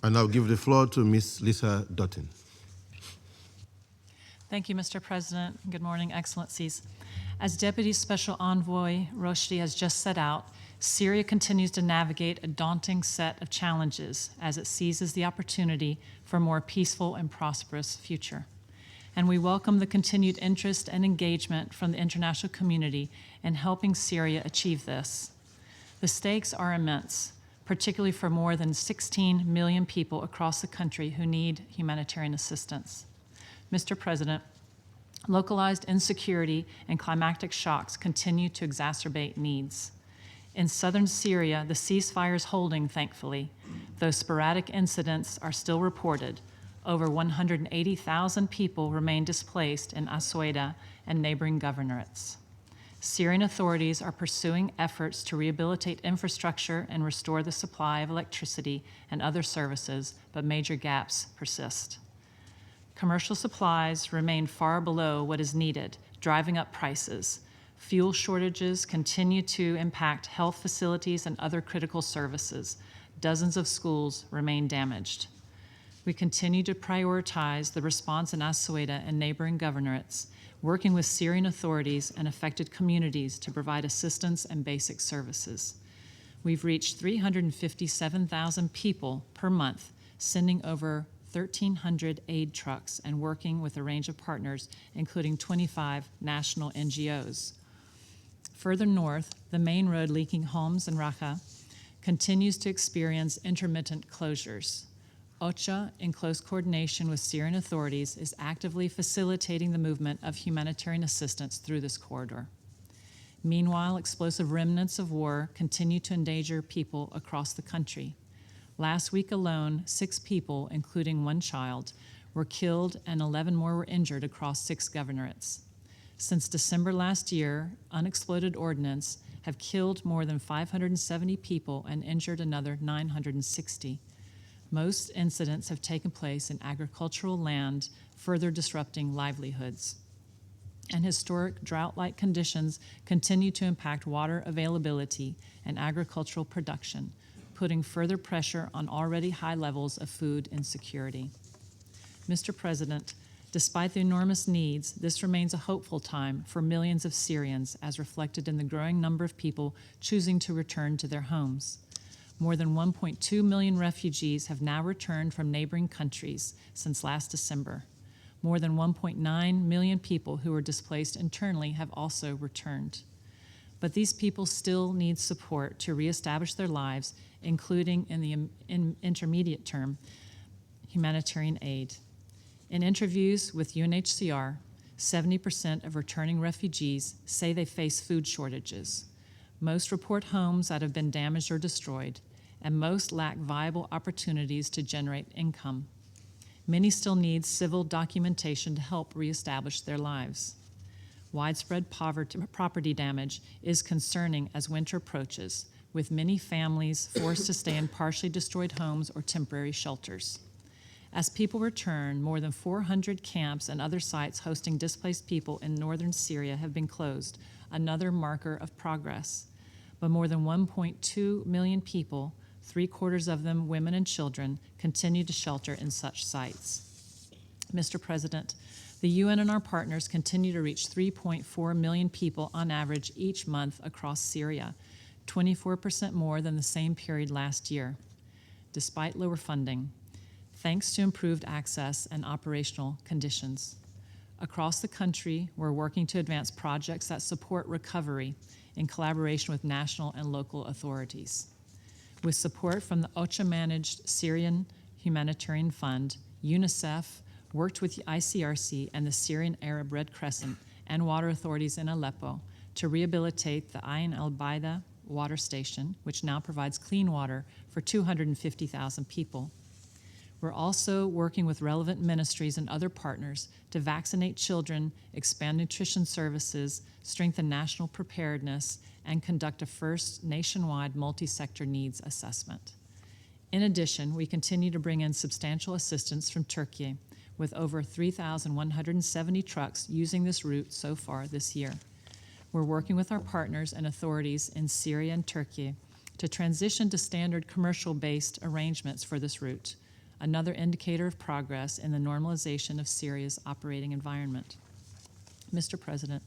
I now give the floor to Ms. Lisa Doughten. Thank you, Mr. President. Good morning, Excellencies. As Deputy Special Envoy Roshdi has just set out, Syria continues to navigate a daunting set of challenges as it seizes the opportunity for a more peaceful and prosperous future. And we welcome the continued interest and engagement from the international community in helping Syria achieve this. The stakes are immense, particularly for more than 16 million people across the country who need humanitarian assistance. Mr. President, localized insecurity and climatic shocks continue to exacerbate needs. In southern Syria, the ceasefire is holding, thankfully, though sporadic incidents are still reported. Over 180,000 people remain displaced in Suweida and neighboring governorates. Syrian authorities are pursuing efforts to rehabilitate infrastructure and restore the supply of electricity and other services, but major gaps persist. Commercial supplies remain far below what is needed, driving up prices. Fuel shortages continue to impact health facilities and other critical services. Dozens of schools remain damaged. We continue to prioritize the response in Suweida and neighboring governorates, working with Syrian authorities and affected communities to provide assistance and basic services. We've reached 357,000 people per month, sending over 1,300 aid trucks and working with a range of partners, including 25 national NGOs. Further north, the main road linking Homs and Raqqa continues to experience intermittent closures. OCHA, in close coordination with Syrian authorities, is actively facilitating the movement of humanitarian assistance through this corridor. Meanwhile, explosive remnants of war continue to endanger people across the country. Last week alone, 6 people, including 1 child, were killed and 11 more were injured across 6 governorates. Since December last year, unexploded ordnance have killed more than 570 people and injured another 960. Most incidents have taken place in agricultural land, further disrupting livelihoods. And historic drought-like conditions continue to impact water availability and agricultural production, putting further pressure on already high levels of food insecurity. Mr. President, despite the enormous needs, this remains a hopeful time for millions of Syrians, as reflected in the growing number of people choosing to return to their homes. More than 1.2 million refugees have now returned from neighboring countries since last December. More than 1.9 million people who were displaced internally have also returned. But these people still need support to reestablish their lives, including in the intermediate term, humanitarian aid. In interviews with UNHCR, 70% of returning refugees say they face food shortages. Most report homes that have been damaged or destroyed, and most lack viable opportunities to generate income. Many still need civil documentation to help reestablish their lives. Widespread property damage is concerning as winter approaches, with many families forced to stay in partially destroyed homes or temporary shelters. As people return, more than 400 camps and other sites hosting displaced people in northern Syria have been closed, another marker of progress. But more than 1.2 million people, 3/4 of them women and children, continue to shelter in such sites. Mr. President, the UN and our partners continue to reach 3.4 million people on average each month across Syria, 24% more than the same period last year, despite lower funding, thanks to improved access and operational conditions. Across the country, we're working to advance projects that support recovery in collaboration with national and local authorities. With support from the OCHA-managed Syrian Humanitarian Fund, UNICEF worked with the ICRC and the Syrian Arab Red Crescent and water authorities in Aleppo to rehabilitate the Ain al-Baida water station, which now provides clean water for 250,000 people. We're also working with relevant ministries and other partners to vaccinate children, expand nutrition services, strengthen national preparedness, and conduct a first nationwide multi-sector needs assessment. In addition, we continue to bring in substantial assistance from Turkey, with over 3,170 trucks using this route so far this year. We're working with our partners and authorities in Syria and Turkey to transition to standard commercial-based arrangements for this route. another indicator of progress in the normalization of Syria's operating environment. Mr. President,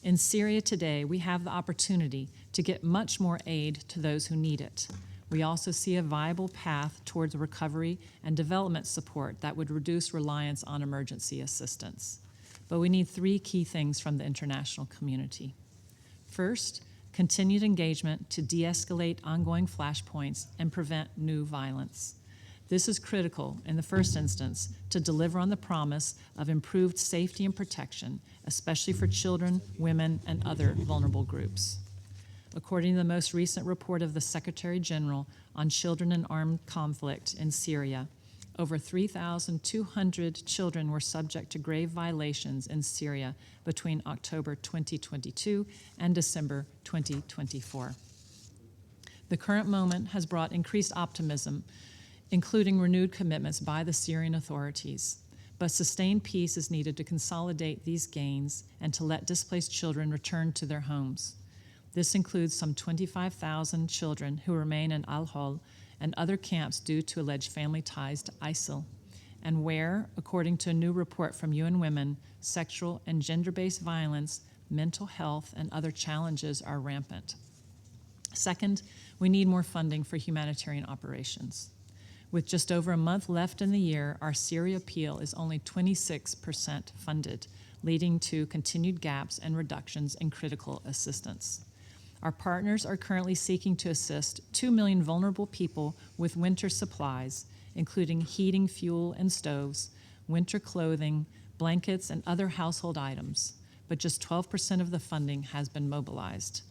in Syria today, we have the opportunity to get much more aid to those who need it. We also see a viable path towards recovery and development support that would reduce reliance on emergency assistance. But we need three key things from the international community. First, continued engagement to de-escalate ongoing flashpoints and prevent new violence. This is critical, in the first instance, to deliver on the promise of improved safety and protection, especially for children, women, and other vulnerable groups. According to the most recent report of the Secretary General on Children in Armed Conflict in Syria, over 3,200 children were subject to grave violations in Syria between October 2022 and December 2024. The current moment has brought increased optimism, including renewed commitments by the Syrian authorities. But sustained peace is needed to consolidate these gains and to let displaced children return to their homes. This includes some 25,000 children who remain in Al-Hol and other camps due to alleged family ties to ISIL, and where, according to a new report from UN Women, sexual and gender-based violence, mental health, and other challenges are rampant. Second, we need more funding for humanitarian operations. With just over a month left in the year, our Syria appeal is only 26% funded, leading to continued gaps and reductions in critical assistance. Our partners are currently seeking to assist 2 million vulnerable people with winter supplies, including heating, fuel, and stoves, winter clothing, blankets, and other household items, but just 12% of the funding has been mobilized.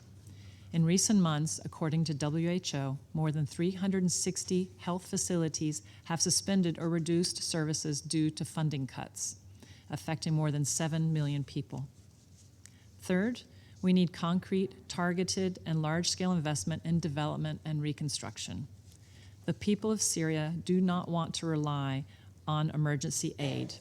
In recent months, according to WHO, more than 360 health facilities have suspended or reduced services due to funding cuts, affecting more than 7 million people. Third, we need concrete, targeted, and large-scale investment in development and reconstruction. The people of Syria do not want to rely on emergency aid.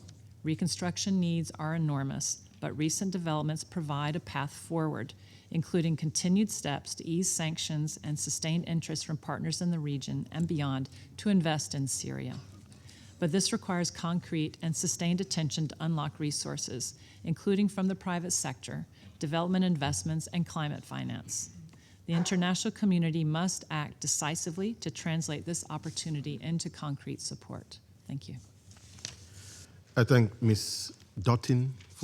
Reconstruction needs are enormous, but recent developments provide a path forward, including continued steps to ease sanctions and sustained interest from partners in the region and beyond to invest in Syria. But this requires concrete and sustained attention to unlock resources, including from the private sector, development investments, and climate finance. The international community must act decisively to translate this opportunity into concrete support. Thank you. I thank Ms. Doughten